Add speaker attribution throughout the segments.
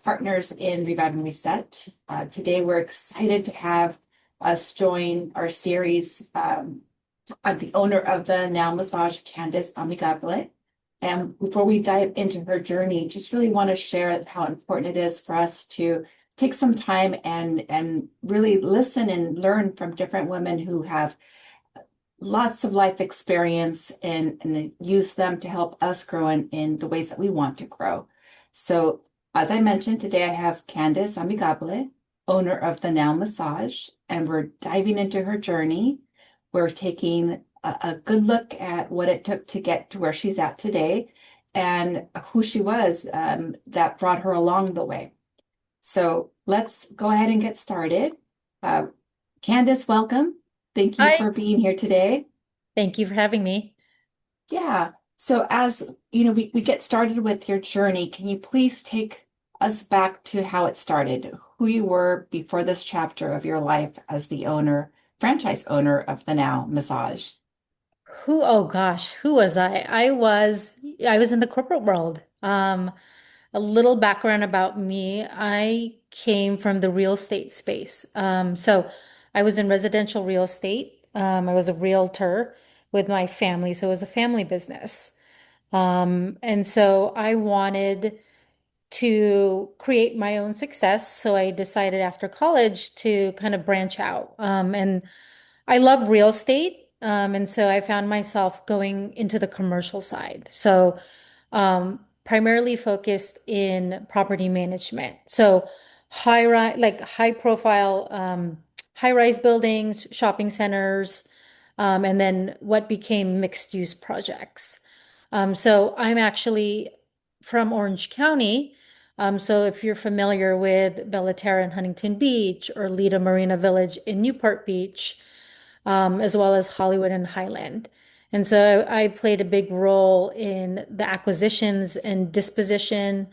Speaker 1: partners in Revive and Reset. Today, we're excited to have us join our series the owner of the Now Massage, Candice Amigable. And before we dive into her journey, just really want to share how important it is for us to take some time and really listen and learn from different women who have lots of life experience and use them to help us grow in the ways that we want to grow. So, as I mentioned, today I have Candice Amigable, owner of the Now Massage, and we're diving into her journey. We're taking a good look at what it took to get to where she's at today and who she was that brought her along the way. So let's go ahead and get started. Uh, Candice, welcome. Thank you
Speaker 2: Hi.
Speaker 1: for being here today.
Speaker 2: Thank you for having me.
Speaker 1: Yeah. So as you know, we get started with your journey. Can you please take us back to how it started, who you were before this chapter of your life as the owner, franchise owner of the Now Massage?
Speaker 2: Oh gosh, who was I? I was in the corporate world. A little background about me. I came from the real estate space. So I was in residential real estate. I was a realtor with my family, so it was a family business. And so I wanted to create my own success. So I decided after college to kind of branch out. And I love real estate. And so I found myself going into the commercial side. So primarily focused in property management. So high rise, like high profile, high rise buildings, shopping centers, and then what became mixed use projects. So I'm actually from Orange County. So if you're familiar with Bellaterra in Huntington Beach or Lida Marina Village in Newport Beach, as well as Hollywood and Highland. And so I played a big role in the acquisitions and disposition,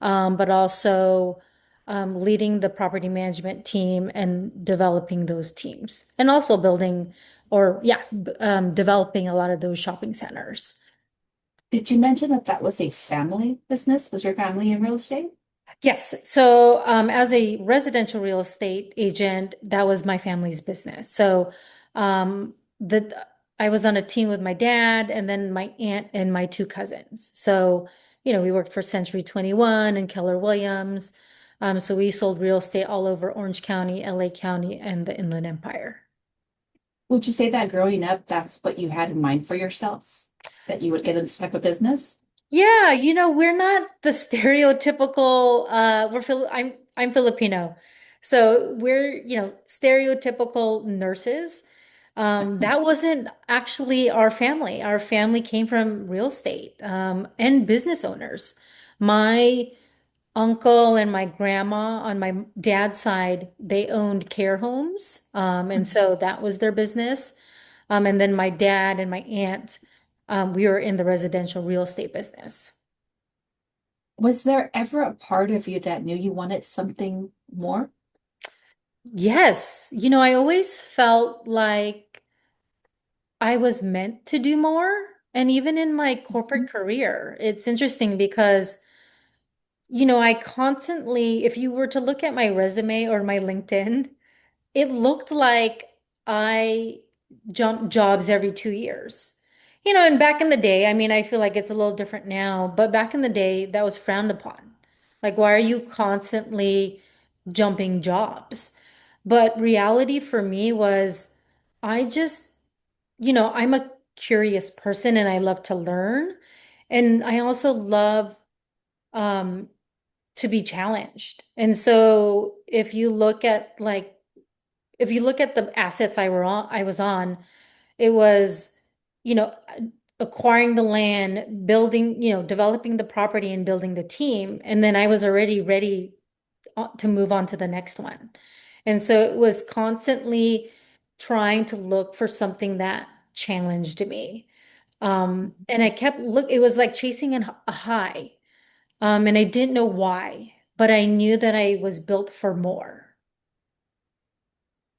Speaker 2: but also leading the property management team and developing those teams, and also building or, yeah, developing a lot of those shopping centers.
Speaker 1: Did you mention that that was a family business? Was your family in real estate?
Speaker 2: Yes. So, as a residential real estate agent, that was my family's business. So, the I was on a team with my dad and then my aunt and my two cousins. So, we worked for Century 21 and Keller Williams. So we sold real estate all over Orange County, LA County, and the Inland Empire.
Speaker 1: Would you say that growing up, that's what you had in mind for yourself, that you would get in this type of business?
Speaker 2: Yeah, we're not the stereotypical I'm Filipino. So we're, stereotypical nurses. That wasn't actually our family. Our family came from real estate and business owners. My uncle and my grandma on my dad's side, they owned care homes. And so that was their business. And then my dad and my aunt, we were in the residential real estate business.
Speaker 1: Was there ever a part of you that knew you wanted something more?
Speaker 2: Yes, I always felt like I was meant to do more. And even in my corporate
Speaker 1: Mhm.
Speaker 2: career, it's interesting because, I constantly, if you were to look at my resume or my LinkedIn, it looked like I jumped jobs every 2 years. And back in the day, I mean, I feel like it's a little different now, but back in the day, that was frowned upon. Like, why are you constantly jumping jobs? But reality for me was I just, I'm a curious person and I love to learn. And I also love um, to be challenged. And so if you look at the assets I was on, it was, you know, acquiring the land, building, developing the property and building the team. And then I was already ready to move on to the next one. And so it was constantly trying to look for something that challenged me. And I kept it was like chasing a high. And I didn't know why, but I knew that I was built for more.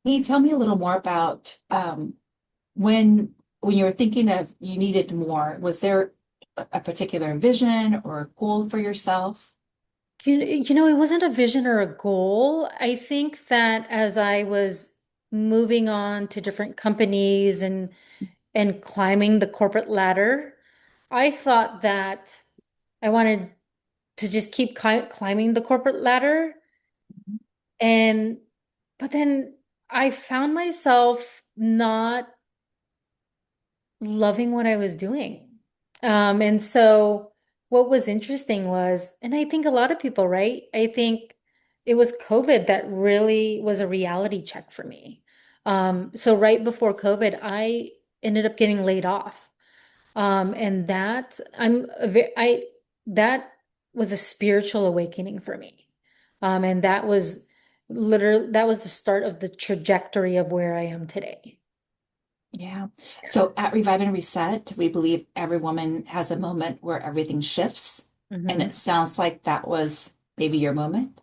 Speaker 1: Can you tell me a little more about when you were thinking of you needed more, was there a particular vision or goal for yourself?
Speaker 2: It wasn't a vision or a goal. I think that as I was moving on to different companies and climbing the corporate ladder, I thought that I wanted to just keep climbing the corporate ladder. And but then I found myself not loving what I was doing. And so what was interesting was, and I think a lot of people, right? I think it was COVID that really was a reality check for me. So right before COVID, I ended up getting laid off. And that that was a spiritual awakening for me. And that was the start of the trajectory of where I am today.
Speaker 1: Yeah. So at Revive and Reset, we believe every woman has a moment where everything shifts. And it
Speaker 2: Hmm.
Speaker 1: sounds like that was maybe your moment.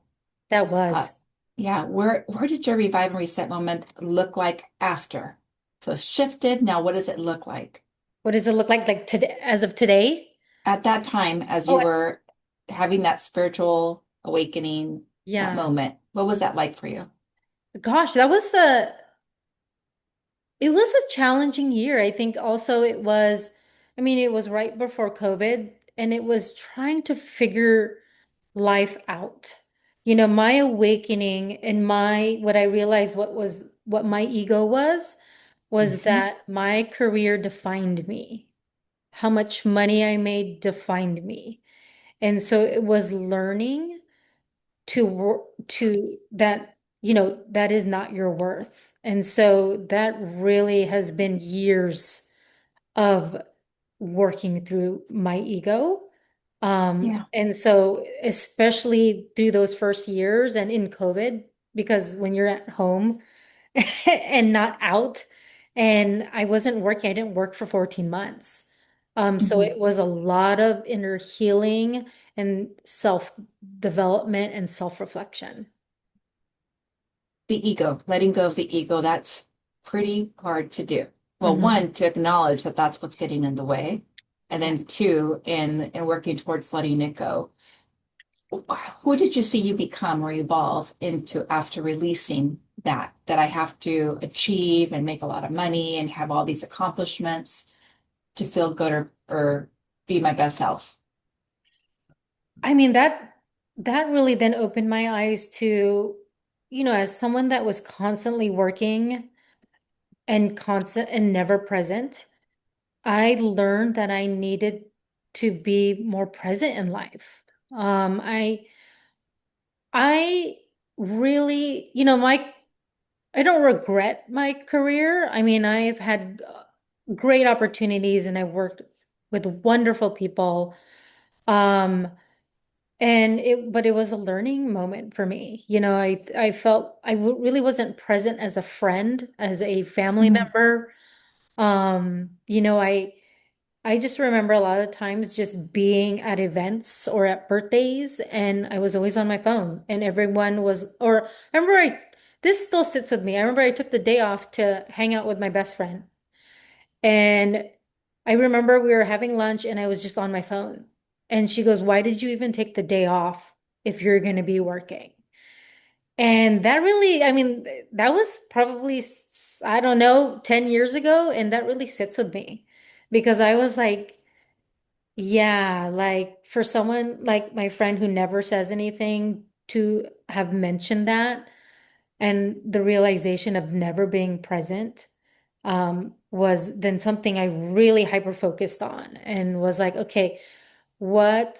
Speaker 2: That
Speaker 1: Uh,
Speaker 2: was.
Speaker 1: yeah. Where did your Revive and Reset moment look like after? So shifted. Now, what does it look like?
Speaker 2: What does it look like today, as of today?
Speaker 1: At that time, as you
Speaker 2: Oh,
Speaker 1: were having that spiritual awakening, that
Speaker 2: yeah.
Speaker 1: moment, what was that like for you?
Speaker 2: Gosh, it was a challenging year. I think also I mean, it was right before COVID and it was trying to figure life out. My awakening and what I realized what my ego was
Speaker 1: Hmm.
Speaker 2: that my career defined me. How much money I made defined me. And so it was learning to work to that, that is not your worth. And so that really has been years of working through my ego.
Speaker 1: Yeah.
Speaker 2: And so especially through those first years and in COVID, because when you're at home and not out, and I wasn't working, I didn't work for 14 months. So
Speaker 1: Hmm.
Speaker 2: it was a lot of inner healing and self-development and self-reflection.
Speaker 1: The ego, letting go of the ego, that's pretty hard to do. Well,
Speaker 2: Hmm.
Speaker 1: one, to acknowledge that that's what's getting in the way. And
Speaker 2: Yes.
Speaker 1: then two, in working towards letting it go. Who did you see you become or evolve into after releasing that I have to achieve and make a lot of money and have all these accomplishments to feel good or be my best self?
Speaker 2: I mean, that really then opened my eyes to, as someone that was constantly working and constant and never present, I learned that I needed to be more present in life. I really, I don't regret my career. I mean, I've had great opportunities and I worked with wonderful people. Um, but it was a learning moment for me. I felt really wasn't present as a friend, as a family
Speaker 1: Mm.
Speaker 2: member. I just remember a lot of times just being at events or at birthdays, and I was always on my phone, and everyone was, or I remember this still sits with me. I remember I took the day off to hang out with my best friend, and I remember we were having lunch, and I was just on my phone. And she goes, "Why did you even take the day off if you're going to be working?" And that really, I mean, that was probably, I don't know, 10 years ago, and that really sits with me because I was like, yeah, like for someone like my friend who never says anything to have mentioned that and the realization of never being present was then something I really hyper focused on and was like, okay, what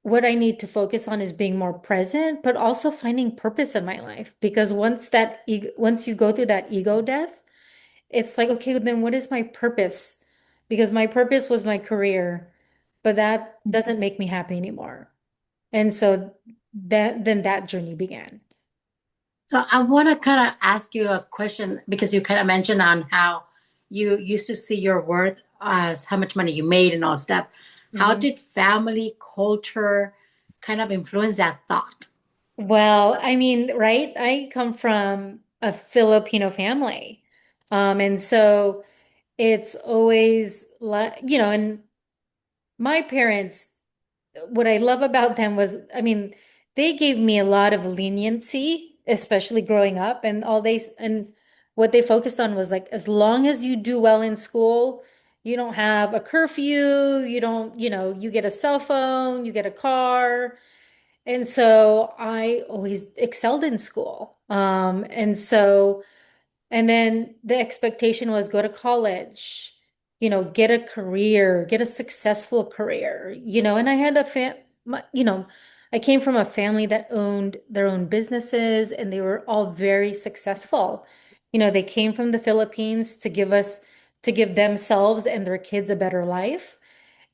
Speaker 2: what I need to focus on is being more present, but also finding purpose in my life. Because once you go through that ego death, it's like, okay, then what is my purpose? Because my purpose was my career, but that doesn't make me happy anymore. And so that journey began.
Speaker 3: So I want to kind of ask you a question because you kind of mentioned on how you used to see your worth as how much money you made and all stuff. How
Speaker 2: Mhm.
Speaker 3: did family culture kind of influence that thought?
Speaker 2: Well, I mean, right? I come from a Filipino family. And so it's always like, and my parents, what I love about them was, I mean, they gave me a lot of leniency, especially growing up, and and what they focused on was like, as long as you do well in school, you don't have a curfew, you don't, you get a cell phone, you get a car. And so I always excelled in school. And then the expectation was go to college, get a career, get a successful career, and I had I came from a family that owned their own businesses and they were all very successful. They came from the Philippines to give themselves and their kids a better life.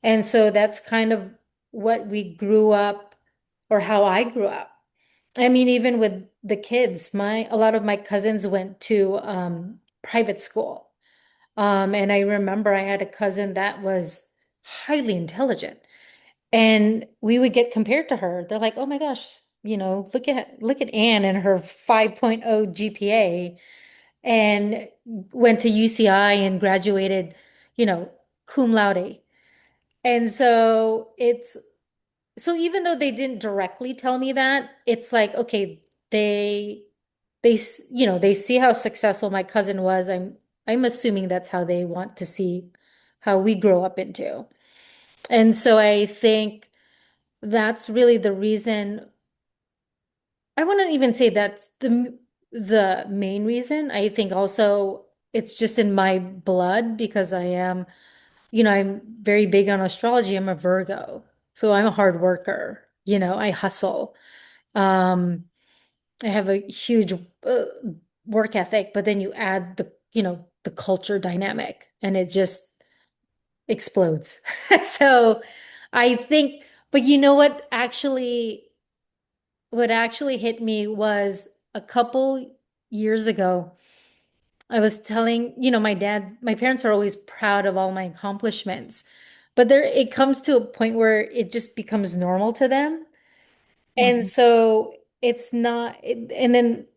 Speaker 2: And so that's kind of what we grew up, or how I grew up. I mean, even with the kids, a lot of my cousins went to private school. And I remember I had a cousin that was highly intelligent, and we would get compared to her. They're like, "Oh my gosh, look at Anne and her 5.0 GPA, and went to UCI and graduated, you know, cum laude." And so even though they didn't directly tell me that, it's like, okay, they they see how successful my cousin was. I'm assuming that's how they want to see how we grow up into. And so I think that's really the reason. I wouldn't even say that's the main reason. I think also it's just in my blood because I'm very big on astrology. I'm a Virgo. So I'm a hard worker. I hustle. Um, I have a huge work ethic, but then you add the culture dynamic and it just explodes. So I think, but you know what actually hit me was a couple years ago. I was telling, my parents are always proud of all my accomplishments, but it comes to a point where it just becomes normal to them. And
Speaker 1: Mhm.
Speaker 2: so and then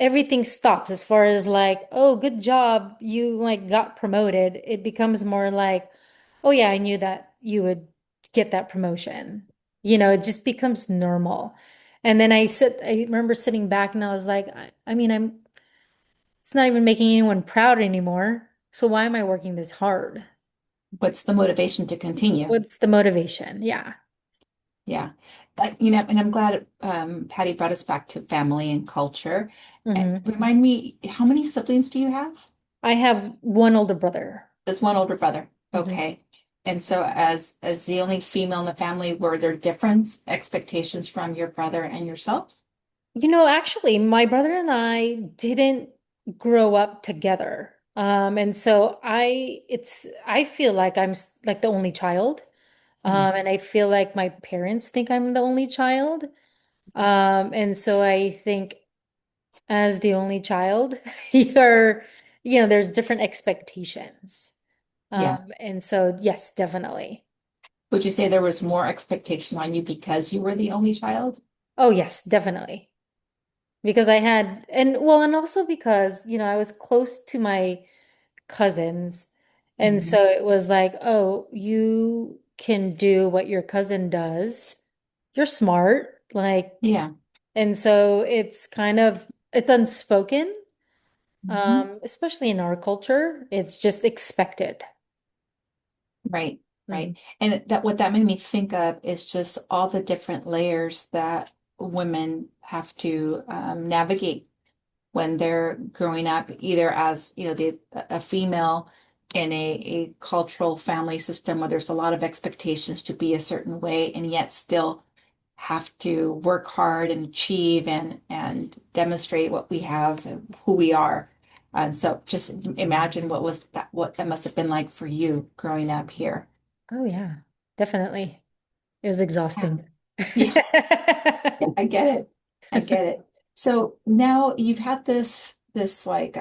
Speaker 2: everything stops as far as like, oh, good job, you like got promoted. It becomes more like, oh yeah, I knew that you would get that promotion. It just becomes normal. And then I remember sitting back and I was like, I mean, it's not even making anyone proud anymore. So why am I working this hard?
Speaker 1: What's the motivation to continue?
Speaker 2: What's the motivation? Yeah.
Speaker 1: Yeah. And I'm glad Patty brought us back to family and culture.
Speaker 2: Hmm.
Speaker 1: Remind me, how many siblings do you have?
Speaker 2: I have one older brother.
Speaker 1: There's one older brother.
Speaker 2: Mhm.
Speaker 1: Okay. And so as the only female in the family, were there different expectations from your brother and yourself?
Speaker 2: Actually, my brother and I didn't grow up together. And so I feel like like the only child.
Speaker 1: Mhm.
Speaker 2: And I feel like my parents think I'm the only child. And so I think as the only child, you're, there's different expectations.
Speaker 1: Yeah.
Speaker 2: And so yes, definitely.
Speaker 1: Would you say there was more expectation on you because you were the only child?
Speaker 2: Oh yes, definitely. Because I had, and well, and also because, I was close to my cousins. And
Speaker 1: Mhm.
Speaker 2: so it was like, oh, you can do what your cousin does. You're smart. Like,
Speaker 1: Yeah.
Speaker 2: and so it's unspoken,
Speaker 1: Mhm.
Speaker 2: especially in our culture. It's just expected.
Speaker 1: Right,
Speaker 2: Mhm.
Speaker 1: right. And that what that made me think of is just all the different layers that women have to navigate when they're growing up, either as, a female in a cultural family system where there's a lot of expectations to be a certain way and yet still have to work hard and achieve and demonstrate what we have and who we are. And so just imagine what that must have been like for you growing up here.
Speaker 2: Oh, yeah, definitely. It was
Speaker 1: Yeah.
Speaker 2: exhausting.
Speaker 1: Yeah. Yeah, I get it. I get it. So now you've had this like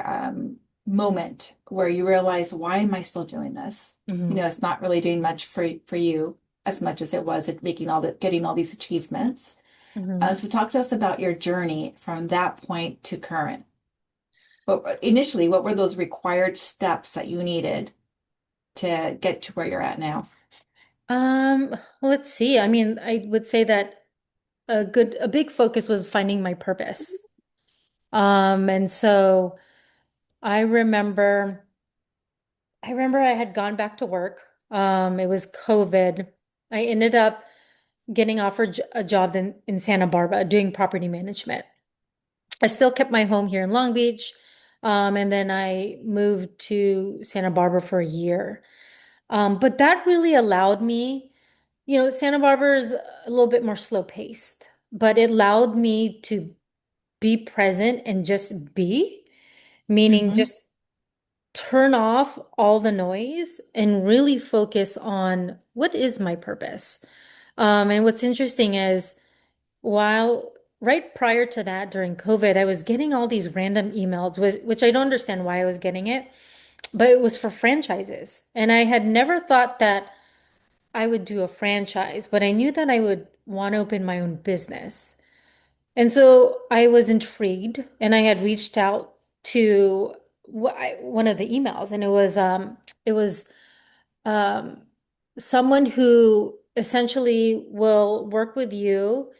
Speaker 1: moment where you realize, why am I still doing this?
Speaker 2: Mhm.
Speaker 1: It's not really doing much for you as much as it was at making getting all these achievements.
Speaker 2: Mhm.
Speaker 1: So talk to us about your journey from that point to current. But initially, what were those required steps that you needed to get to where you're at now?
Speaker 2: Let's see. I mean, I would say that a big focus was finding my purpose. And so I remember, I remember I had gone back to work. It was COVID. I ended up getting offered a job in Santa Barbara doing property management. I still kept my home here in Long Beach. And then I moved to Santa Barbara for a year. But that really allowed me, Santa Barbara is a little bit more slow paced, but it allowed me to be present and just be, meaning
Speaker 1: Mm-hmm.
Speaker 2: just turn off all the noise and really focus on what is my purpose. And what's interesting is while right prior to that, during COVID, I was getting all these random emails, which I don't understand why I was getting it, but it was for franchises. And I had never thought that I would do a franchise, but I knew that I would want to open my own business. And so I was intrigued and I had reached out to one of the emails and it was um someone who essentially will work with you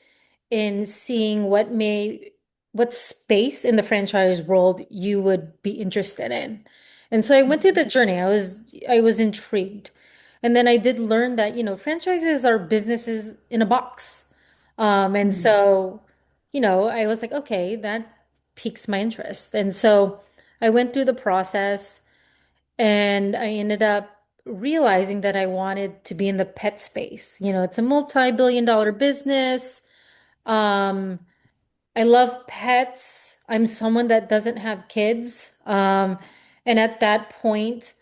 Speaker 2: in seeing what space in the franchise world you would be interested in. And so I went through the journey. I was intrigued. And then I did learn that, franchises are businesses in a box. And
Speaker 1: Mm-hmm.
Speaker 2: so, I was like, okay, that piques my interest. And so I went through the process and I ended up realizing that I wanted to be in the pet space. It's a multi-billion dollar business. Um, I love pets. I'm someone that doesn't have kids. And at that point,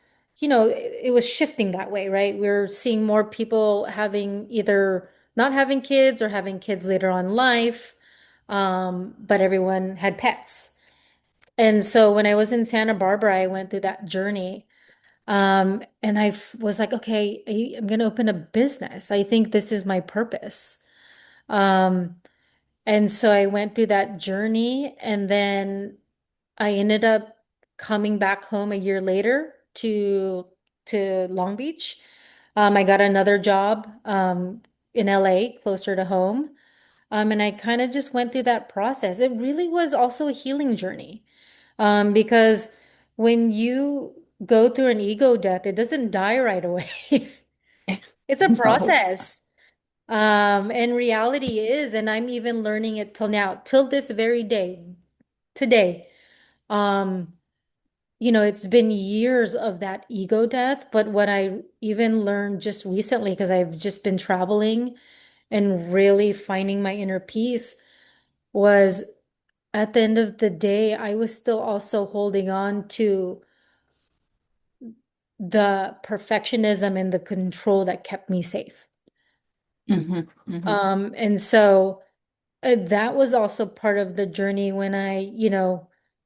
Speaker 2: it was shifting that way, right? We're seeing more people having either not having kids or having kids later on in life. But everyone had pets. And so when I was in Santa Barbara, I went through that journey. And was like, okay, I'm going to open a business. I think this is my purpose. Um, and so I went through that journey, and then I ended up coming back home a year later to Long Beach. I got another job in LA, closer to home. And I kind of just went through that process. It really was also a healing journey, because when you go through an ego death, it doesn't die right away. It's a
Speaker 1: No.
Speaker 2: process. And reality is, and I'm even learning it till now, till this very day, today. Um, it's been years of that ego death, but what I even learned just recently, because I've just been traveling and really finding my inner peace, was at the end of the day, I was still also holding on to the perfectionism and the control that kept me safe.
Speaker 1: Mm-hmm. Mm-hmm.
Speaker 2: And so that was also part of the journey when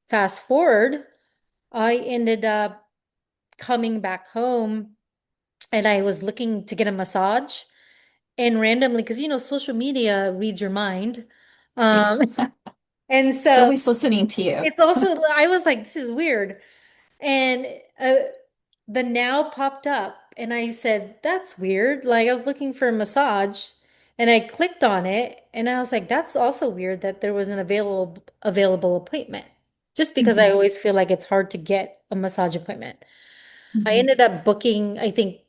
Speaker 2: fast forward, I ended up coming back home and I was looking to get a massage and randomly, because social media reads your mind. Um, and
Speaker 1: It's
Speaker 2: so
Speaker 1: always listening to you.
Speaker 2: it's also, I was like, this is weird. And the now popped up and I said, that's weird. Like I was looking for a massage and I clicked on it and I was like, that's also weird that there was an available appointment. Just because I
Speaker 1: Mm-hmm.
Speaker 2: always feel like it's hard to get a massage appointment. I
Speaker 1: Mm-hmm.
Speaker 2: ended up booking, I think,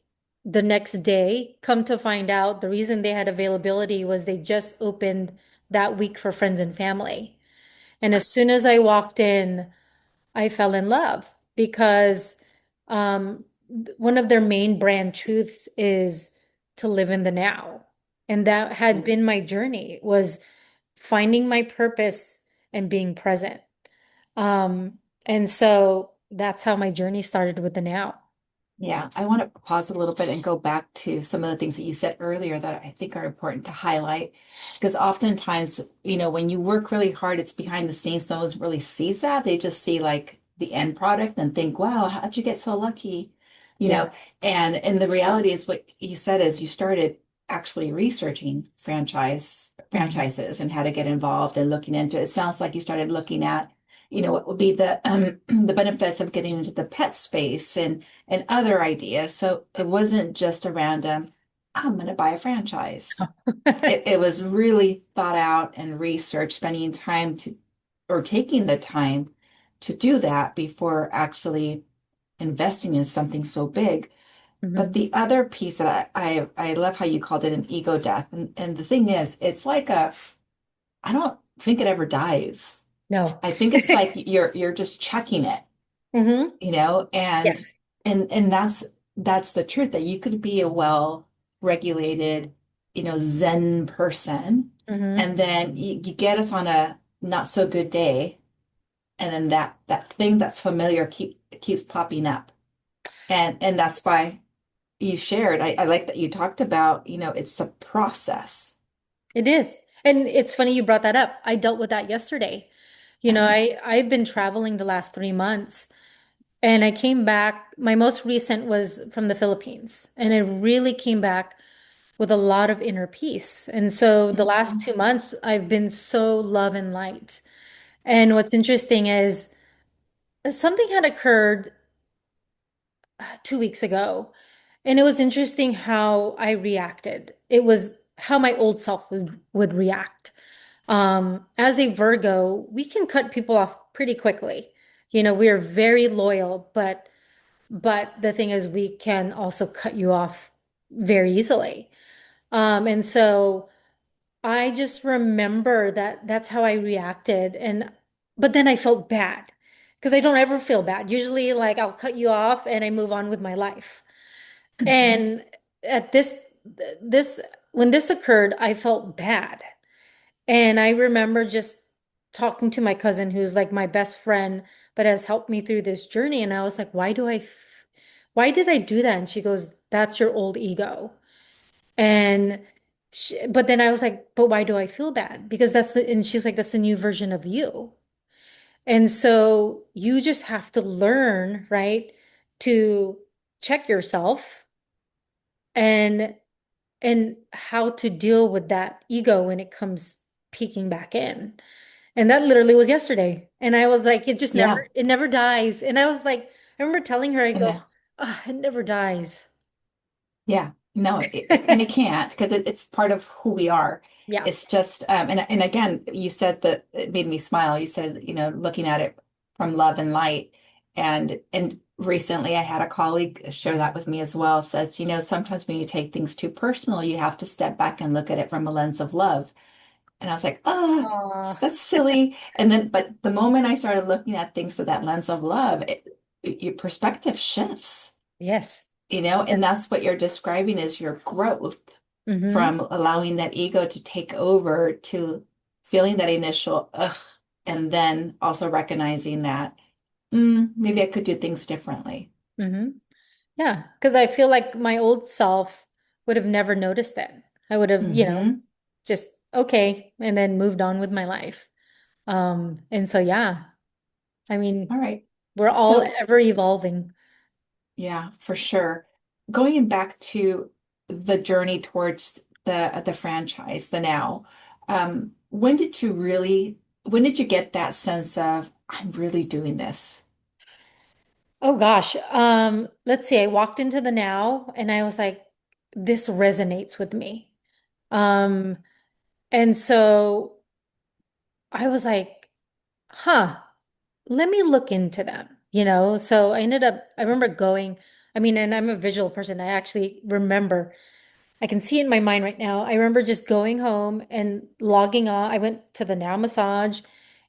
Speaker 2: the next day. Come to find out, the reason they had availability was they just opened that week for friends and family. And as soon as I walked in, I fell in love because one of their main brand truths is to live in the now. And that had been my journey, was finding my purpose and being present. And so that's how my journey started with the now.
Speaker 1: Yeah, I want to pause a little bit and go back to some of the things that you said earlier that I think are important to highlight. Because oftentimes, when you work really hard, it's behind the scenes. No one really sees that. They just see like the end product and think, wow, how'd you get so lucky? You
Speaker 2: Yeah.
Speaker 1: know, and the reality is what you said is you started actually researching
Speaker 2: Mhm.
Speaker 1: franchises and how to get involved and looking into it. It sounds like you started looking at, what would be the the benefits of getting into the pet space and other ideas. So it wasn't just a random, I'm going to buy a franchise. It was really thought out and researched, spending time to, or taking the time to do that before actually investing in something so big. But
Speaker 2: Mhm.
Speaker 1: the other piece that I love how you called it an ego death. And the thing is, it's like I don't think it ever dies.
Speaker 2: No.
Speaker 1: I think it's like you're just checking it,
Speaker 2: Hmm.
Speaker 1: and
Speaker 2: Yes.
Speaker 1: that's the truth, that you could be a well-regulated, Zen person,
Speaker 2: Hmm.
Speaker 1: and then you get us on a not so good day, and then that thing that's familiar keeps popping up. And that's why you shared. I like that you talked about, it's a process.
Speaker 2: It is. And it's funny you brought that up. I dealt with that yesterday. I've been traveling the last 3 months and I came back. My most recent was from the Philippines, and I really came back with a lot of inner peace. And so the last
Speaker 1: Mhm.
Speaker 2: 2 months, I've been so love and light. And what's interesting is something had occurred 2 weeks ago. And it was interesting how I reacted. It was how my old self would react. As a Virgo, we can cut people off pretty quickly. We are very loyal, but the thing is we can also cut you off very easily. And so I just remember that that's how I reacted. But then I felt bad because I don't ever feel bad. Usually, like I'll cut you off and I move on with my life. And at this, when this occurred, I felt bad. And I remember just talking to my cousin, who's like my best friend, but has helped me through this journey. And I was like, why did I do that? And she goes, that's your old ego. And but then I was like, but why do I feel bad? Because and she's like, that's the new version of you. And so you just have to learn, right, to check yourself and how to deal with that ego when it comes peeking back in. And that literally was yesterday. And I was like,
Speaker 1: Yeah.
Speaker 2: it never dies. And I was like, I remember telling her, I
Speaker 1: And
Speaker 2: go, oh, it never dies.
Speaker 1: yeah, no, and it can't, because it's part of who we are.
Speaker 2: Yeah.
Speaker 1: It's just, and again, you said that it made me smile. You said, looking at it from love and light. And recently I had a colleague share that with me as well, says, sometimes when you take things too personal, you have to step back and look at it from a lens of love. And I was like,
Speaker 2: Aw.
Speaker 1: that's silly. And then, but the moment I started looking at things through that lens of love, your perspective shifts.
Speaker 2: Yes.
Speaker 1: And that's what you're describing as your growth,
Speaker 2: Mm-hmm.
Speaker 1: from allowing that ego to take over to feeling that initial ugh, and then also recognizing that maybe I could do things differently.
Speaker 2: Mm-hmm. Yeah. Because I feel like my old self would have never noticed that. I would have,
Speaker 1: Hmm.
Speaker 2: just okay, and then moved on with my life. And so yeah, I mean,
Speaker 1: All right.
Speaker 2: we're all
Speaker 1: So
Speaker 2: ever evolving.
Speaker 1: yeah, for sure. Going back to the journey towards the franchise, the now, when did you get that sense of I'm really doing this?
Speaker 2: Oh gosh. Let's see. I walked into the now and I was like, this resonates with me. Um, and so I was like, huh, let me look into them. So I remember going, I mean, and I'm a visual person. I actually remember, I can see it in my mind right now. I remember just going home and logging on. I went to the Now Massage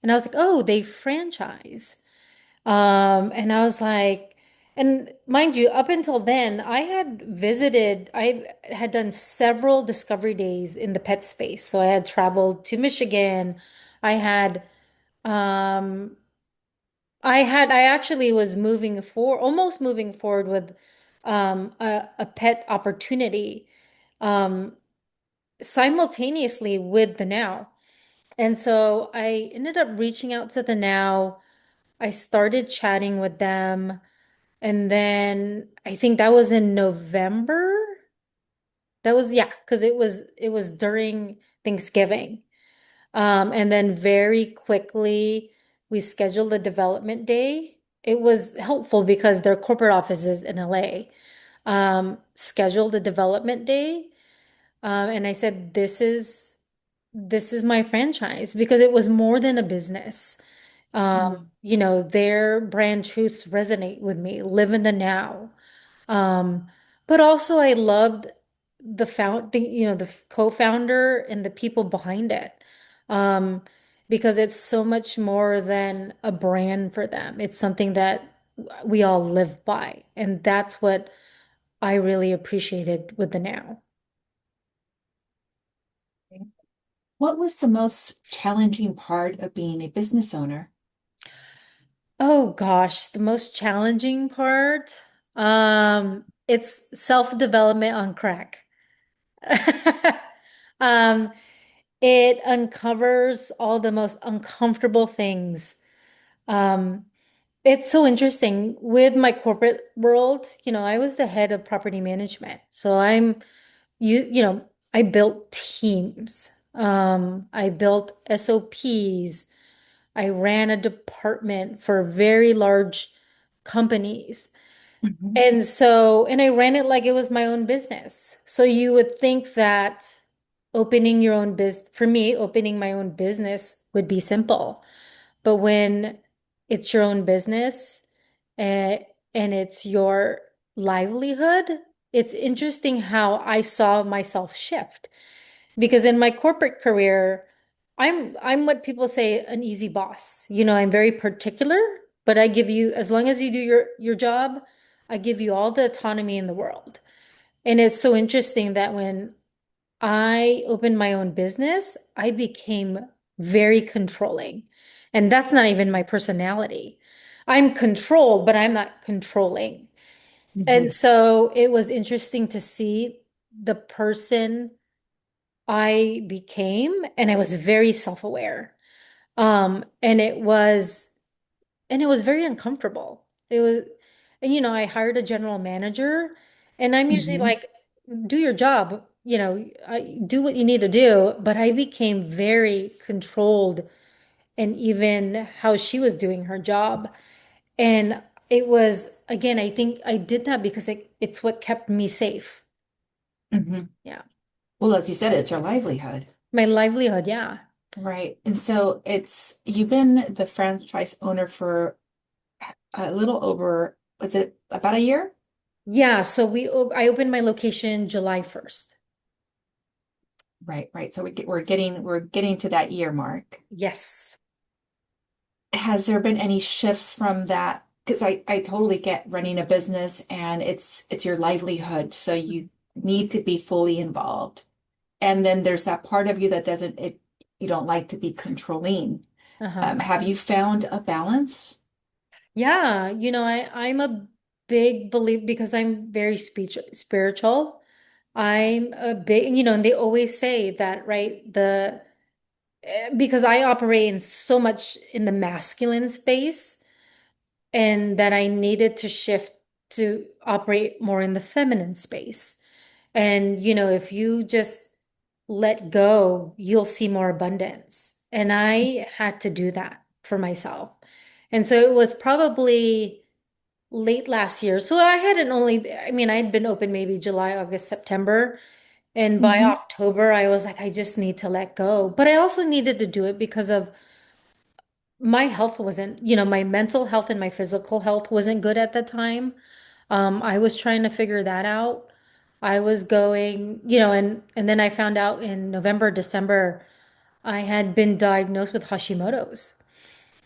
Speaker 2: and I was like, oh, they franchise. And I was like, and mind you, up until then, I had done several discovery days in the pet space. So I had traveled to Michigan. I had, um, I actually was almost moving forward with, a pet opportunity, um, simultaneously with the Now. And so I ended up reaching out to the Now. I started chatting with them. And then I think that was in November. That was, yeah, because it was during Thanksgiving. And then very quickly we scheduled a development day. It was helpful because their corporate office is in LA. Scheduled a development day. And I said, this is my franchise because it was more than a business.
Speaker 1: Mm.
Speaker 2: Their brand truths resonate with me, live in the now. Um, but also I loved the co-founder and the people behind it. Um, because it's so much more than a brand for them. It's something that we all live by. And that's what I really appreciated with the now.
Speaker 1: What was the most challenging part of being a business owner?
Speaker 2: Oh gosh, the most challenging part, it's self-development on crack. Um, it uncovers all the most uncomfortable things. Um, it's so interesting with my corporate world, I was the head of property management. So I built teams. I built SOPs. I ran a department for very large companies.
Speaker 1: Mhm.
Speaker 2: And I ran it like it was my own business. So you would think that for me, opening my own business would be simple. But when it's your own business and, and it's your livelihood, it's interesting how I saw myself shift. Because in my corporate career, I'm what people say an easy boss. I'm very particular, but I give you, as long as you do your job, I give you all the autonomy in the world. And it's so interesting that when I opened my own business, I became very controlling. And that's not even my personality. I'm controlled, but I'm not controlling. And
Speaker 1: Mhm.
Speaker 2: so it was interesting to see the person I became, and I was very self-aware. And it was very uncomfortable. I hired a general manager, and I'm usually
Speaker 1: Mhm.
Speaker 2: like, do your job, do what you need to do. But I became very controlled, and even how she was doing her job. And it was, again, I think I did that because it's what kept me safe.
Speaker 1: Mhm.
Speaker 2: Yeah.
Speaker 1: Well, as you said, it's your livelihood.
Speaker 2: My livelihood, yeah.
Speaker 1: Right. And so you've been the franchise owner for a little over, was it about a year?
Speaker 2: Yeah, so I opened my location July 1st.
Speaker 1: Right, right. So we're getting to that year mark.
Speaker 2: Yes.
Speaker 1: Has there been any shifts from that? Because I totally get running a business and it's your livelihood, so you need to be fully involved. And then there's that part of you that doesn't it you don't like to be controlling.
Speaker 2: Uh-huh.
Speaker 1: Have you found a balance?
Speaker 2: Yeah, I'm a big believer because I'm very spiritual. I'm a big, and they always say that, right? Because I operate in so much in the masculine space, and that I needed to shift to operate more in the feminine space. And, if you just let go, you'll see more abundance. And I had to do that for myself. And so it was probably late last year. So I mean, I'd been open maybe July, August, September. And by
Speaker 1: Hmm.
Speaker 2: October, I was like, I just need to let go. But I also needed to do it because of my health wasn't, my mental health and my physical health wasn't good at the time. I was trying to figure that out. I was going, and then I found out in November, December, I had been diagnosed with Hashimoto's.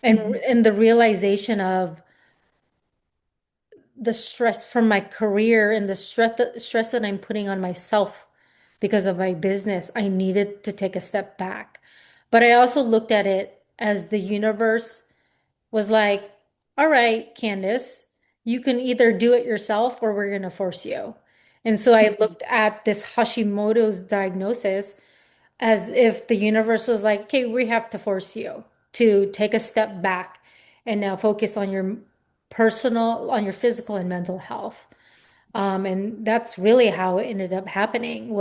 Speaker 2: And
Speaker 1: Hmm.
Speaker 2: and the realization of the stress from my career and the stress that I'm putting on myself because of my business, I needed to take a step back. But I also looked at it as the universe was like, all right, Candice, you can either do it yourself or we're going to force you. And so I looked at this Hashimoto's diagnosis as if the universe was like, okay, we have to force you to take a step back and now focus on your physical and mental health. And that's really how it ended up happening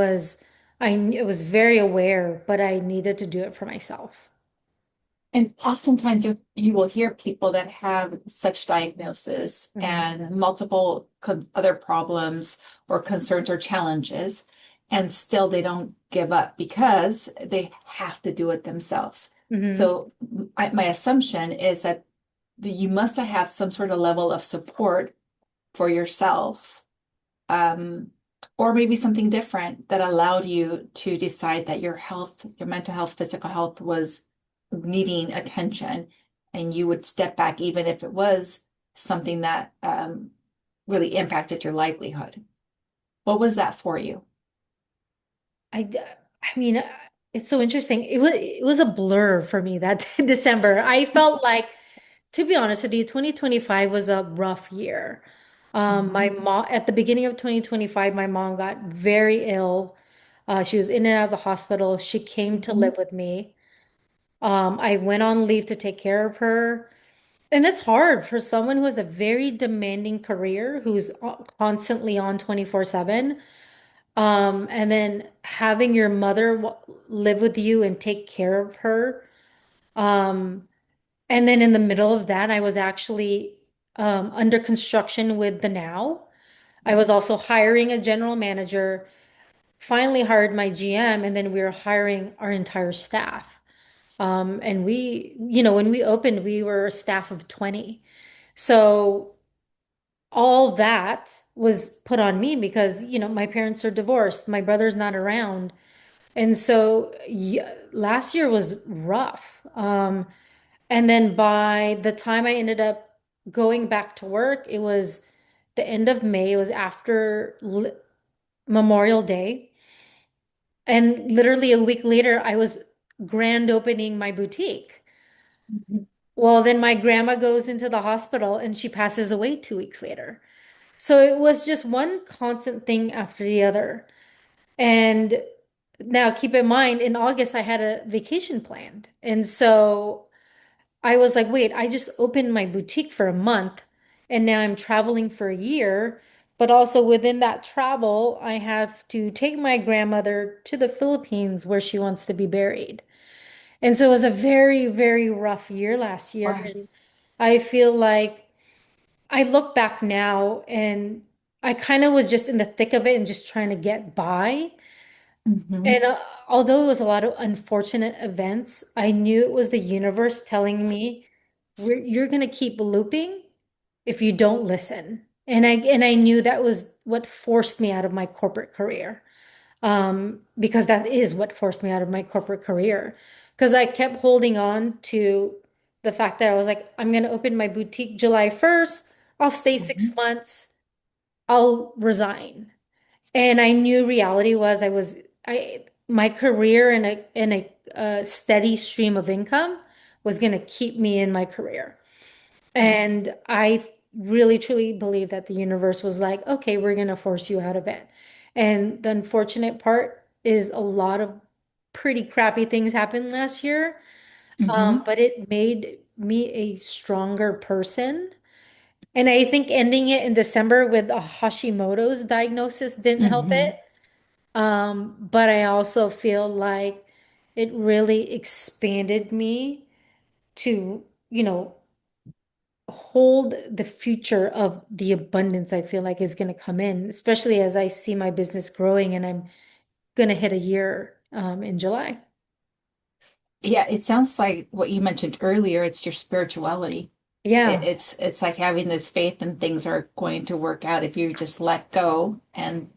Speaker 2: I was very aware, but I needed to do it for myself.
Speaker 1: And oftentimes you will hear people that have such diagnosis
Speaker 2: Mhm.
Speaker 1: and multiple other problems or concerns or challenges. and still they don't give up because they have to do it themselves.
Speaker 2: Hmm.
Speaker 1: So my assumption is that you must have some sort of level of support for yourself, um, or maybe something different that allowed you to decide that your health, your mental health, physical health was needing attention, and you would step back even if it was something that really impacted your livelihood. What was that for you?
Speaker 2: I mean, it's so interesting. It was a blur for me that December. I felt like, to be honest with you, 2025 was a rough year. My
Speaker 1: Mhm.
Speaker 2: mom at the beginning of 2025, my mom got very ill. She was in and out of the hospital. She came to
Speaker 1: Mhm.
Speaker 2: live with me. I went on leave to take care of her. And it's hard for someone who has a very demanding career, who's constantly on 24/7. And then having your mother live with you and take care of her. Um, and then in the middle of that, I was actually under construction with the Now. I was also hiring a general manager, finally hired my GM, and then we were hiring our entire staff. And when we opened, we were a staff of 20. So all that was put on me because, my parents are divorced, my brother's not around. And so yeah, last year was rough. And then by the time I ended up going back to work, it was the end of May. It was after Memorial Day. And literally a week later, I was grand opening my boutique.
Speaker 1: Mhm.
Speaker 2: Well, then my grandma goes into the hospital and she passes away 2 weeks later. So it was just one constant thing after the other. And now keep in mind, in August, I had a vacation planned. And so I was like, wait, I just opened my boutique for a month and now I'm traveling for a year. But also within that travel, I have to take my grandmother to the Philippines where she wants to be buried. And so it was a very, very rough year last year.
Speaker 1: Wow.
Speaker 2: And I feel like I look back now and I kind of was just in the thick of it and just trying to get by.
Speaker 1: Mhm.
Speaker 2: And although it was a lot of unfortunate events, I knew it was the universe telling me, You're going to keep looping if you don't listen." And I knew that was what forced me out of my corporate career. Because that is what forced me out of my corporate career. Because I kept holding on to the fact that I was like, I'm going to open my boutique July 1st. I'll stay
Speaker 1: Mhm.
Speaker 2: 6 months. I'll resign. And I knew reality was my career and a steady stream of income was going to keep me in my career.
Speaker 1: Right.
Speaker 2: And I really truly believe that the universe was like, okay, we're going to force you out of it. And the unfortunate part is a lot of pretty crappy things happened last year.
Speaker 1: Mhm.
Speaker 2: But it made me a stronger person. And I think ending it in December with a Hashimoto's diagnosis didn't help
Speaker 1: Mhm.
Speaker 2: it. But I also feel like it really expanded me to, hold the future of the abundance I feel like is going to come in, especially as I see my business growing and I'm going to hit a year in July.
Speaker 1: Yeah, it sounds like what you mentioned earlier, it's your spirituality.
Speaker 2: Yeah.
Speaker 1: It's like having this faith and things are going to work out if you just let go and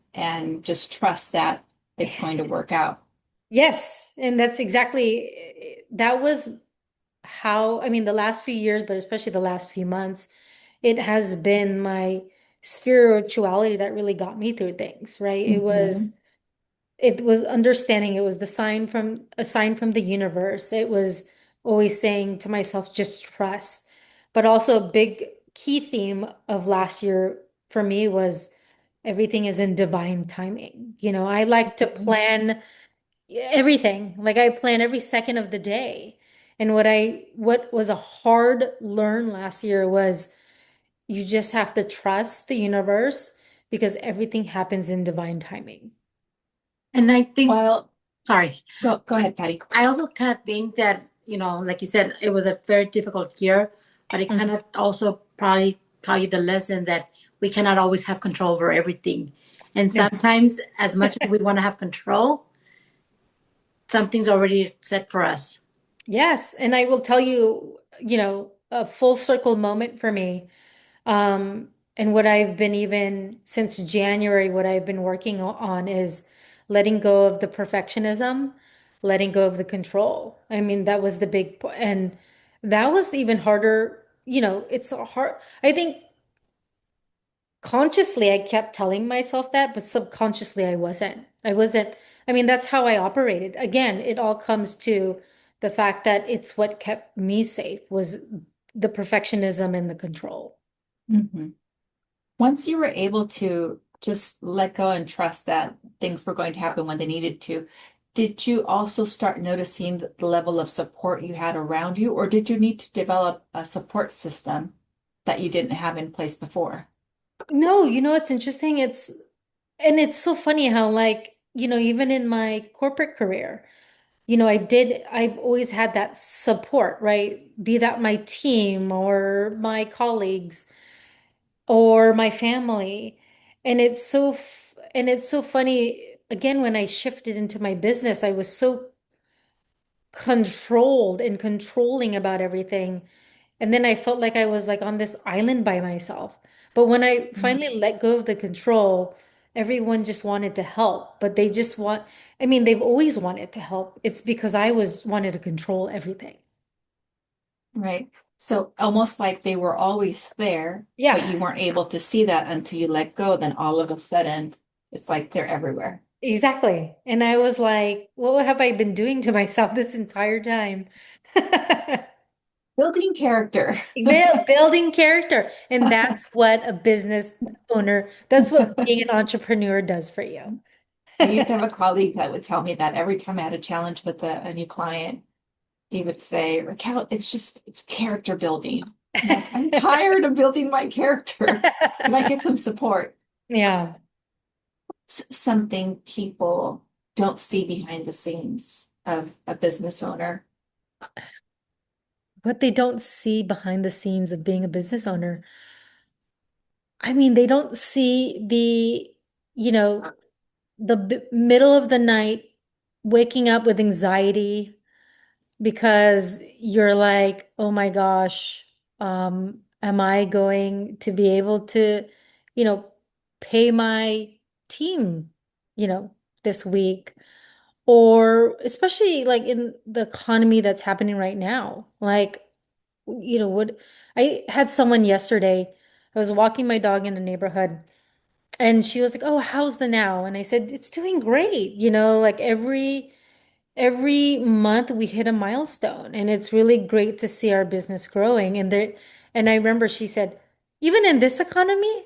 Speaker 1: just trust that it's going to work out.
Speaker 2: Yes. And that's exactly, that was how, I mean, the last few years, but especially the last few months, it has been my spirituality that really got me through things, right?
Speaker 1: Hmm.
Speaker 2: It was understanding, it was the sign from a sign from the universe. It was always saying to myself, just trust. But also a big key theme of last year for me was everything is in divine timing. I like to plan everything. Like I plan every second of the day. And what was a hard learn last year was you just have to trust the universe because everything happens in divine timing.
Speaker 3: And I think,
Speaker 1: Well,
Speaker 3: sorry,
Speaker 1: go ahead, Patty.
Speaker 3: I also kind of think that, like you said, it was a very difficult year, but it kind
Speaker 2: Mhm.
Speaker 3: of also probably taught you the lesson that we cannot always have control over everything. And
Speaker 2: Yeah.
Speaker 3: sometimes, as much as we want to have control, something's already set for us.
Speaker 2: Yes. And I will tell you, a full circle moment for me. And what I've been even since January, what I've been working on is letting go of the perfectionism, letting go of the control. I mean, that was the and that was even harder. It's a hard, I think consciously I kept telling myself that, but subconsciously I wasn't. I mean, that's how I operated. Again, it all comes to the fact that it's what kept me safe was the perfectionism and the control.
Speaker 1: Mhm. Once you were able to just let go and trust that things were going to happen when they needed to, did you also start noticing the level of support you had around you, or did you need to develop a support system that you didn't have in place before?
Speaker 2: No, it's interesting. It's so funny how like, even in my corporate career, I've always had that support, right? Be that my team or my colleagues or my family. And it's so funny again when I shifted into my business, I was so controlled and controlling about everything. And then I felt like I was like on this island by myself. But when I
Speaker 1: Mm.
Speaker 2: finally let go of the control, everyone just wanted to help. But I mean, they've always wanted to help. It's because I was wanted to control everything.
Speaker 1: Right. So almost like they were always there, but
Speaker 2: Yeah,
Speaker 1: you weren't able to see that until you let go. Then all of a sudden, it's like they're everywhere.
Speaker 2: exactly. And I was like, what have I been doing to myself this entire time?
Speaker 1: Building character.
Speaker 2: Building character. And that's what a business owner, that's what being an entrepreneur does for you.
Speaker 1: I used to have a colleague that would tell me that every time I had a challenge with a new client, he would say, Raquel, it's character building. I'm like, I'm tired of building my character. Can I get some support?
Speaker 2: Yeah.
Speaker 1: Something people don't see behind the scenes of a business owner.
Speaker 2: What they don't see behind the scenes of being a business owner. I mean, they don't see you know, the middle of the night waking up with anxiety because you're like, oh my gosh, am I going to be able to, you know, pay my team, you know, this week? Or especially like in the economy that's happening right now. Like, what I had someone yesterday, I was walking my dog in the neighborhood and she was like, "Oh, how's the now?" And I said, "It's doing great." Like every month we hit a milestone and it's really great to see our business growing. And I remember she said, "Even in this economy?"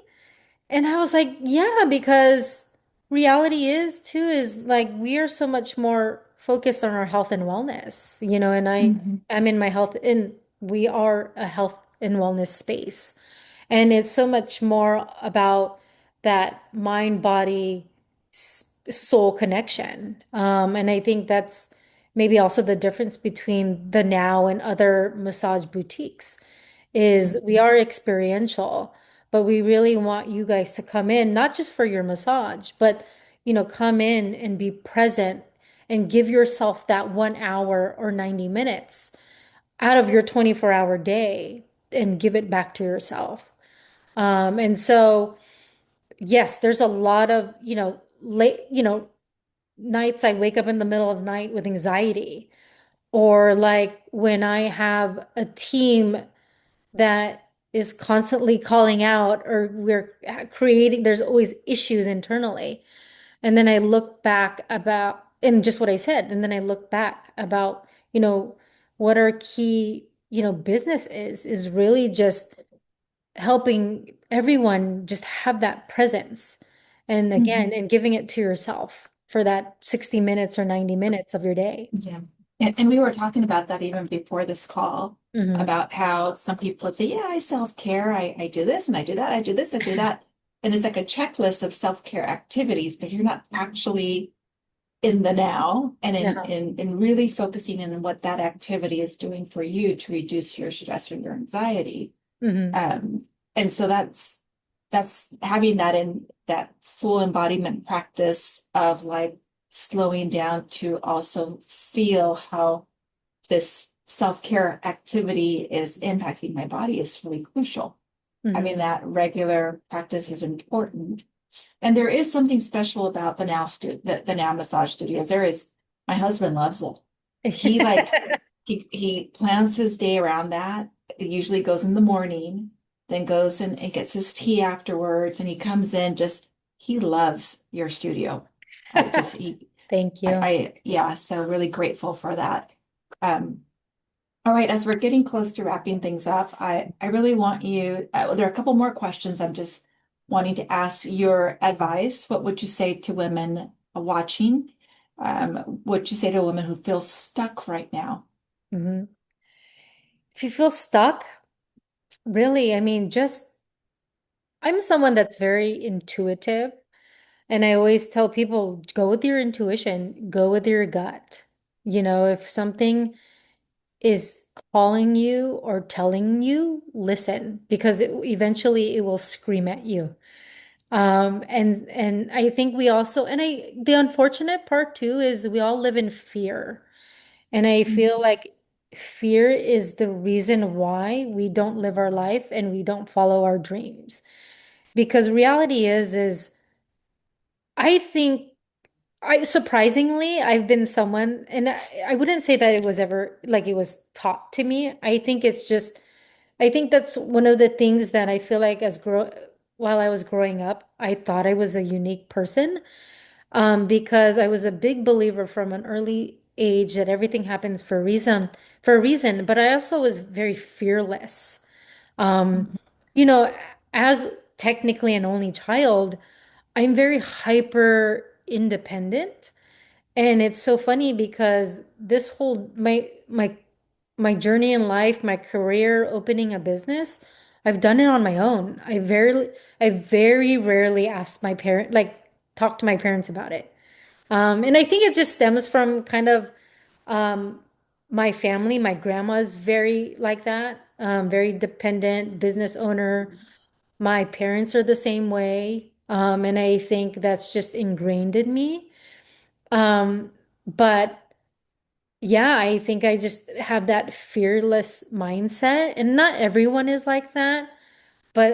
Speaker 2: And I was like, "Yeah, because reality is like we are so much more focused on our health and wellness, and I
Speaker 1: Mhm.
Speaker 2: am in my health and we are a health and wellness space. And it's so much more about that mind body soul connection. And I think that's maybe also the difference between the Now and other massage boutiques is we are experiential, but we really want you guys to come in, not just for your massage, but come in and be present and give yourself that 1 hour or 90 minutes out of your 24-hour day and give it back to yourself. And so, yes, there's a lot of, late, nights I wake up in the middle of the night with anxiety, or like when I have a team that is constantly calling out, or we're creating, there's always issues internally. And then I look back about, and just what I said, and then I look back about, what our key, business is really just helping everyone just have that presence. And again,
Speaker 1: Mhm.
Speaker 2: and giving it to yourself for that 60 minutes or 90 minutes of your day.
Speaker 1: Yeah. And we were talking about that even before this call,
Speaker 2: Hmm.
Speaker 1: about how some people would say, yeah, I self-care. I do this and I do that. I do this, I do that. And it's like a checklist of self-care activities, but you're not actually in the now and
Speaker 2: Yeah.
Speaker 1: in really focusing in on what that activity is doing for you to reduce your stress or your anxiety.
Speaker 2: Hmm.
Speaker 1: Um, and so that's having that in that full embodiment practice of like slowing down to also feel how this self-care activity is impacting my body is really crucial. Having
Speaker 2: Mhm.
Speaker 1: that regular practice is important. And there is something special about the now massage studios. My husband loves it. He like he plans his day around that. It usually goes in the morning, then goes and gets his tea afterwards, and he comes in just he loves your studio. I just he
Speaker 2: Thank you.
Speaker 1: yeah, so really grateful for that. Um, all right, as we're getting close to wrapping things up, I really want you, there are a couple more questions I'm just wanting to ask your advice. What would you say to women watching? What would you say to a woman who feels stuck right now?
Speaker 2: Mhm. If you feel stuck, really, I mean, just I'm someone that's very intuitive, and I always tell people go with your intuition, go with your gut. If something is calling you or telling you, listen, because eventually it will scream at you. And I think we also, and the unfortunate part too is we all live in fear. And I feel like fear is the reason why we don't live our life and we don't follow our dreams. Because reality is I think surprisingly, I've been someone, and I wouldn't say that it was ever like it was taught to me. I think that's one of the things that I feel like while I was growing up, I thought I was a unique person, because I was a big believer from an early age that everything happens for a reason, but I also was very fearless. Um, you know, as technically an only child, I'm very hyper independent. And it's so funny because this whole my journey in life, my career, opening a business, I've done it on my own. I very rarely ask my talk to my parents about it. And I think it just stems from kind of um, my family. My grandma's very like that, very dependent, business owner. My parents are the same way. And I think that's just ingrained in me. Um, but yeah, I think I just have that fearless mindset, and not everyone is like that, but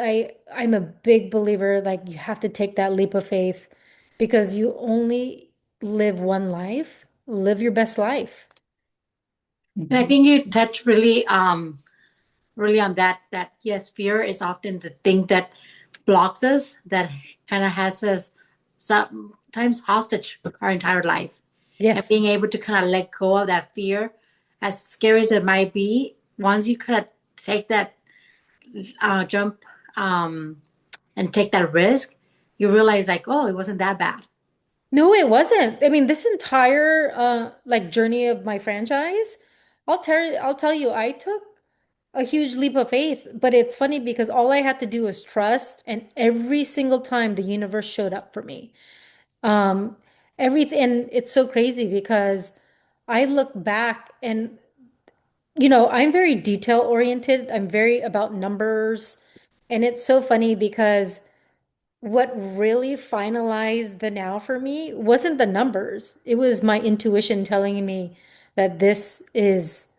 Speaker 2: I'm a big believer like you have to take that leap of faith because you only live one life. Live your best life.
Speaker 3: And I
Speaker 1: Mhm.
Speaker 3: think you touch really on that yes, fear is often the thing that blocks us, that kind of has us sometimes hostage our entire life. And
Speaker 2: Yes.
Speaker 3: being able to kind of let go of that fear, as scary as it might be, once you kind of take that jump, and take that risk, you realize like, oh, it wasn't that bad.
Speaker 2: No, it wasn't. I mean, this entire like journey of my franchise, I'll tell you, I took a huge leap of faith, but it's funny because all I had to do was trust, and every single time the universe showed up for me. Um, everything, and it's so crazy because I look back and I'm very detail oriented. I'm very about numbers, and it's so funny because what really finalized the now for me wasn't the numbers. It was my intuition telling me that this is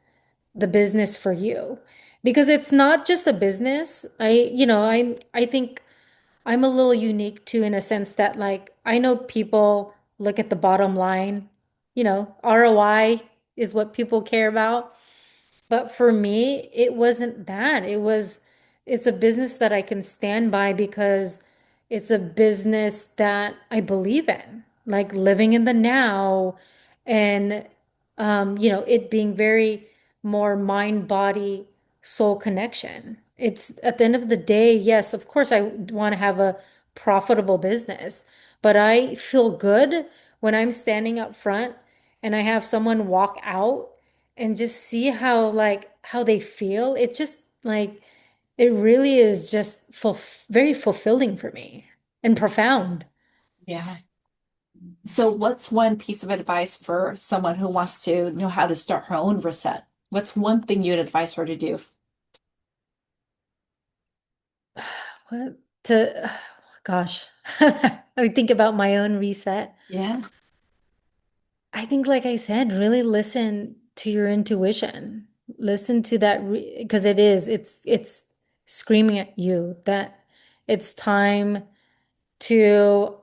Speaker 2: the business for you. Because it's not just a business. I think I'm a little unique too in a sense that like I know people look at the bottom line, ROI is what people care about. But for me, it wasn't that. It's a business that I can stand by because it's a business that I believe in, like living in the now and, it being very more mind, body, soul connection. It's at the end of the day, yes, of course, I want to have a profitable business, but I feel good when I'm standing up front and I have someone walk out and just see how they feel. It's just like it really is just very fulfilling for me and profound.
Speaker 1: Yeah. So what's one piece of advice for someone who wants to know how to start her own reset? What's one thing you'd advise her to do?
Speaker 2: What? to, gosh, I think about my own reset.
Speaker 1: Yeah.
Speaker 2: I think, like I said, really listen to your intuition. Listen to that because it's screaming at you that it's time to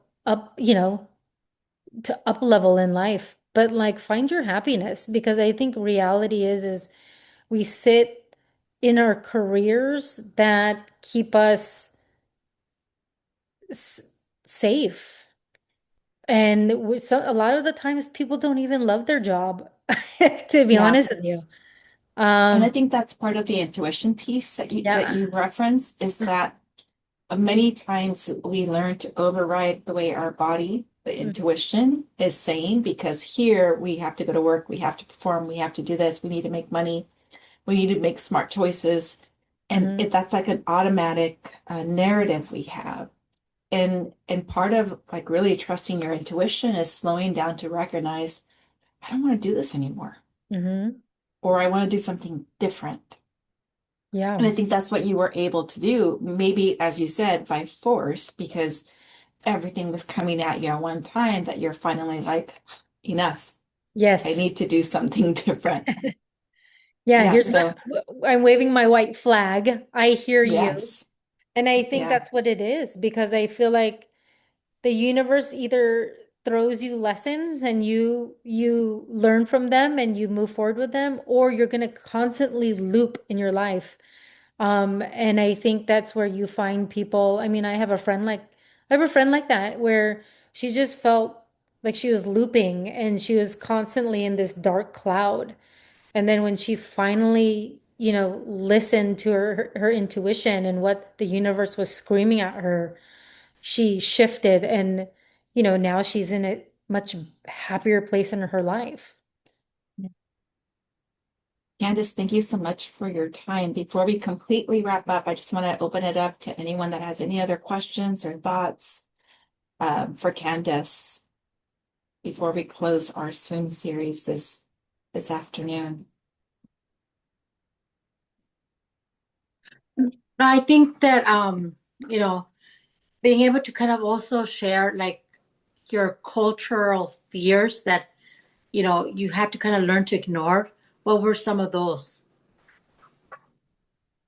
Speaker 2: to up level in life. But like find your happiness because I think reality is we sit in our careers that keep us s safe. And a lot of the times people don't even love their job, to be
Speaker 1: Yeah.
Speaker 2: honest with you.
Speaker 1: And I
Speaker 2: Um,
Speaker 1: think that's part of the intuition piece that
Speaker 2: yeah.
Speaker 1: you reference is that many times we learn to override the way our body, the
Speaker 2: Mhm.
Speaker 1: intuition is saying, because here we have to go to work, we have to perform, we have to do this, we need to make money, we need to make smart choices. And
Speaker 2: Mhm.
Speaker 1: that's like an automatic narrative we have. And part of like really trusting your intuition is slowing down to recognize, I don't want to do this anymore,
Speaker 2: Mhm.
Speaker 1: or I want to do something different. And
Speaker 2: Yeah.
Speaker 1: I think that's what you were able to do, maybe, as you said, by force, because everything was coming at you at one time that you're finally like, enough. I
Speaker 2: Yes.
Speaker 1: need to do something different.
Speaker 2: Yeah,
Speaker 1: Yeah,
Speaker 2: here's my
Speaker 1: so
Speaker 2: I'm waving my white flag. I hear you.
Speaker 1: yes.
Speaker 2: And I think
Speaker 1: Yeah.
Speaker 2: that's what it is because I feel like the universe either throws you lessons and you learn from them and you move forward with them, or you're going to constantly loop in your life. And I think that's where you find people. I mean, I have a friend like that where she just felt like she was looping and she was constantly in this dark cloud. And then when she finally, listened to her intuition and what the universe was screaming at her, she shifted and, now she's in a much happier place in her life.
Speaker 1: Candice, thank you so much for your time. Before we completely wrap up, I just want to open it up to anyone that has any other questions or thoughts for Candice before we close our swim series this afternoon.
Speaker 3: I think that you know, being able to kind of also share like your cultural fears that you had to kind of learn to ignore. What were some of those?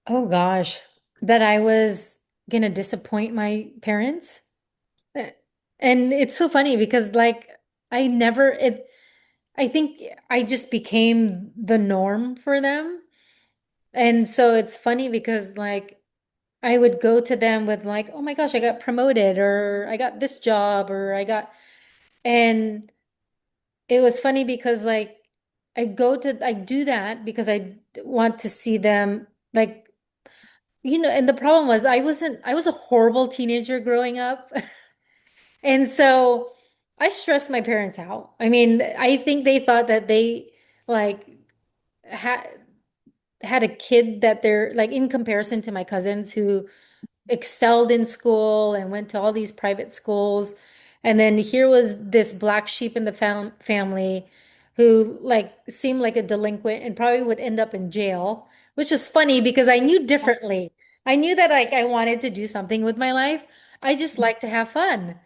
Speaker 2: Oh gosh, that I was gonna disappoint my parents. Eh, And it's so funny because like I think I just became the norm for them. And so it's funny because like I would go to them with like, "Oh my gosh, I got promoted or I got this job or and it was funny because like I do that because I want to see them like and the problem was I was a horrible teenager growing up. And so I stressed my parents out. I mean, I think they thought that they like had had a kid that they're like in comparison to my cousins who excelled in school and went to all these private schools. And then here was this black sheep in the family who like seemed like a delinquent and probably would end up in jail, which is funny because I knew differently. I knew that like I wanted to do something with my life. I just like to have fun.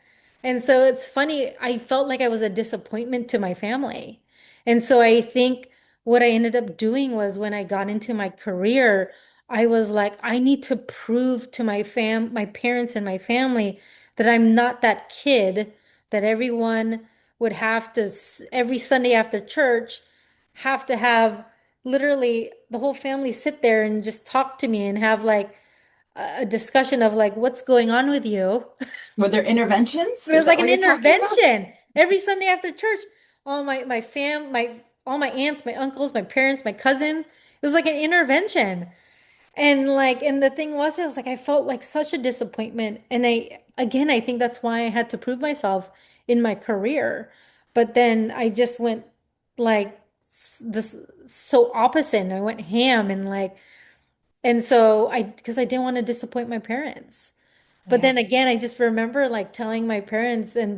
Speaker 2: And so it's funny, I felt like I was a disappointment to my family. And so I think what I ended up doing was when I got into my career, I was like, I need to prove to my parents and my family that I'm not that kid that everyone would have to, every Sunday after church, have to have literally the whole family sit there and just talk to me and have like a discussion of like, what's going on with you?
Speaker 1: Were there interventions?
Speaker 2: It
Speaker 1: Is
Speaker 2: was
Speaker 1: that
Speaker 2: like
Speaker 1: what
Speaker 2: an
Speaker 1: you're talking about?
Speaker 2: intervention every Sunday after church. All all my aunts, my uncles, my parents, my cousins. It was like an intervention. And the thing was, I was like, I felt like such a disappointment. And I think that's why I had to prove myself in my career. But then I just went like this so opposite. And I went ham and so because I didn't want to disappoint my parents. But
Speaker 1: Yeah.
Speaker 2: then again, I just remember like telling my parents and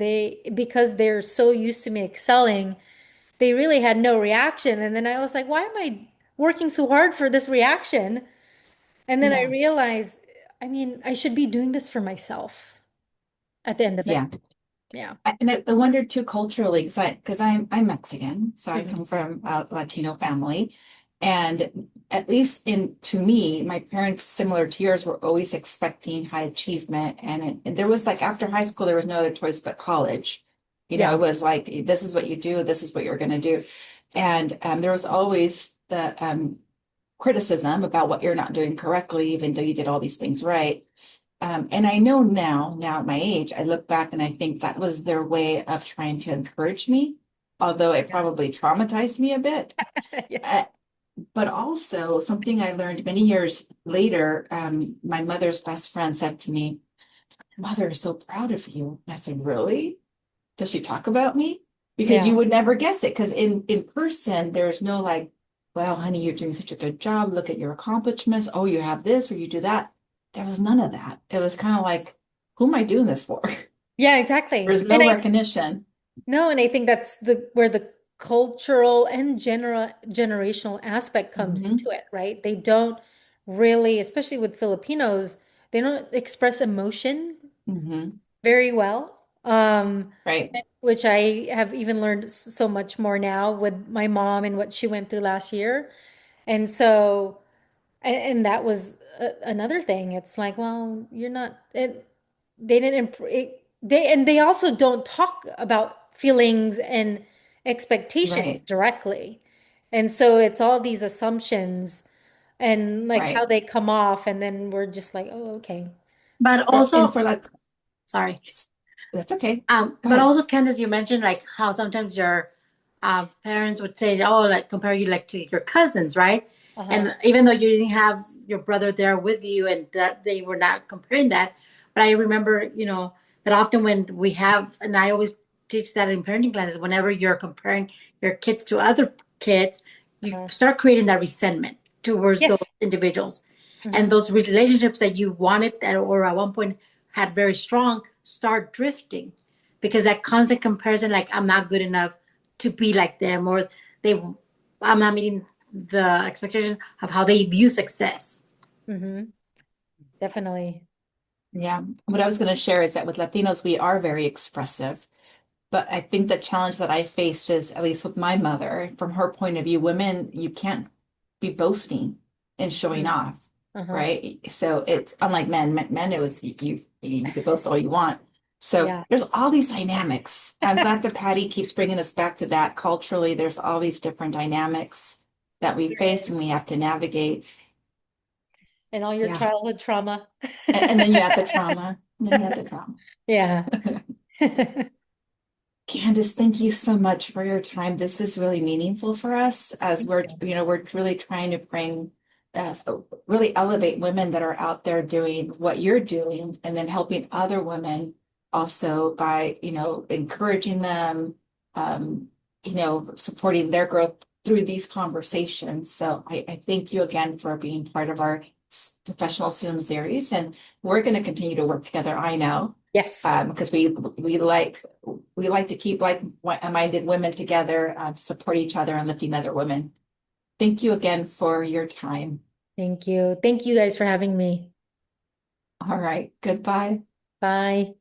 Speaker 2: because they're so used to me excelling, they really had no reaction. And then I was like, why am I working so hard for this reaction? And then I
Speaker 1: Yeah.
Speaker 2: realized I mean, I should be doing this for myself at the end of it.
Speaker 1: Yeah.
Speaker 2: Yeah.
Speaker 1: And I wonder too culturally, because I'm Mexican, so I
Speaker 2: Mhm.
Speaker 1: come from a Latino family, and at least in to me, my parents, similar to yours, were always expecting high achievement, and there was like after high school, there was no other choice but college.
Speaker 2: Yeah.
Speaker 1: It was like this is what you do, this is what you're going to do, and there was always the criticism about what you're not doing correctly, even though you did all these things right. And I know now at my age, I look back and I think that was their way of trying to encourage me, although it
Speaker 2: Yeah.
Speaker 1: probably traumatized me a bit.
Speaker 2: Yeah.
Speaker 1: Uh, but also something I learned many years later, my mother's best friend said to me, "Mother is so proud of you." And I said, "Really? Does she talk about me?" Because you
Speaker 2: Yeah.
Speaker 1: would never guess it. Because in person, there's no like, "Well, honey, you're doing such a good job. Look at your accomplishments. Oh, you have this or you do that." There was none of that. It was kind of like, who am I doing this for?
Speaker 2: Yeah, exactly.
Speaker 1: There's no recognition.
Speaker 2: No, and I think that's the where the cultural and generational aspect comes
Speaker 1: Hmm.
Speaker 2: into it, right? They don't really, especially with Filipinos, they don't express emotion
Speaker 1: Hmm.
Speaker 2: very well.
Speaker 1: Right.
Speaker 2: Which I have even learned so much more now with my mom and what she went through last year. And so, and that was another thing. It's like, well, you're not, they didn't, they also don't talk about feelings and expectations
Speaker 1: Right.
Speaker 2: directly. And so it's all these assumptions and like how
Speaker 1: Right.
Speaker 2: they come off. And then we're just like, oh, okay.
Speaker 3: But
Speaker 1: And
Speaker 3: also,
Speaker 1: for like,
Speaker 3: sorry.
Speaker 1: that's okay. Go
Speaker 3: But
Speaker 1: ahead.
Speaker 3: also, Candice, you mentioned like how sometimes your parents would say, "Oh, like compare you like to your cousins, right?"
Speaker 2: Uh-huh.
Speaker 3: And even though you didn't have your brother there with you, and that they were not comparing that, but I remember, that often when we have, and I always teach that in parenting classes, whenever you're comparing your kids to other kids, you
Speaker 2: Uh-huh.
Speaker 3: start creating that resentment towards those
Speaker 2: Yes.
Speaker 3: individuals, and
Speaker 2: Hmm.
Speaker 3: those relationships that you wanted that or at one point had very strong start drifting because that constant comparison, like I'm not good enough to be like them, or they, I'm not meeting the expectation of how they view success.
Speaker 2: Hmm. Definitely.
Speaker 1: Yeah. What I was going to share is that with Latinos, we are very expressive. But I think the challenge that I faced is, at least with my mother, from her point of view, women, you can't be boasting and showing
Speaker 2: Mm.
Speaker 1: off,
Speaker 2: Uh-huh.
Speaker 1: right? So it's unlike men. Men, it was you could boast all you want. So
Speaker 2: Yeah.
Speaker 1: there's all these dynamics. I'm glad that Patty keeps bringing us back to that. Culturally, there's all these different dynamics that we face and we have to navigate.
Speaker 2: And all your
Speaker 1: Yeah.
Speaker 2: childhood trauma.
Speaker 1: And then you have the trauma. And then you have the trauma.
Speaker 2: Yeah.
Speaker 1: Candice, thank you so much for your time. This is really meaningful for us as we're really trying to bring, uh, really elevate women that are out there doing what you're doing and then helping other women also by, encouraging them, um, supporting their growth through these conversations. So I thank you again for being part of our professional Zoom series, and we're going to continue to work together, I know,
Speaker 2: Yes.
Speaker 1: because we like to keep like-minded women together, to support each other and lifting other women. Thank you again for your time.
Speaker 2: Thank you. Thank you guys for having me.
Speaker 1: All right, goodbye.
Speaker 2: Bye.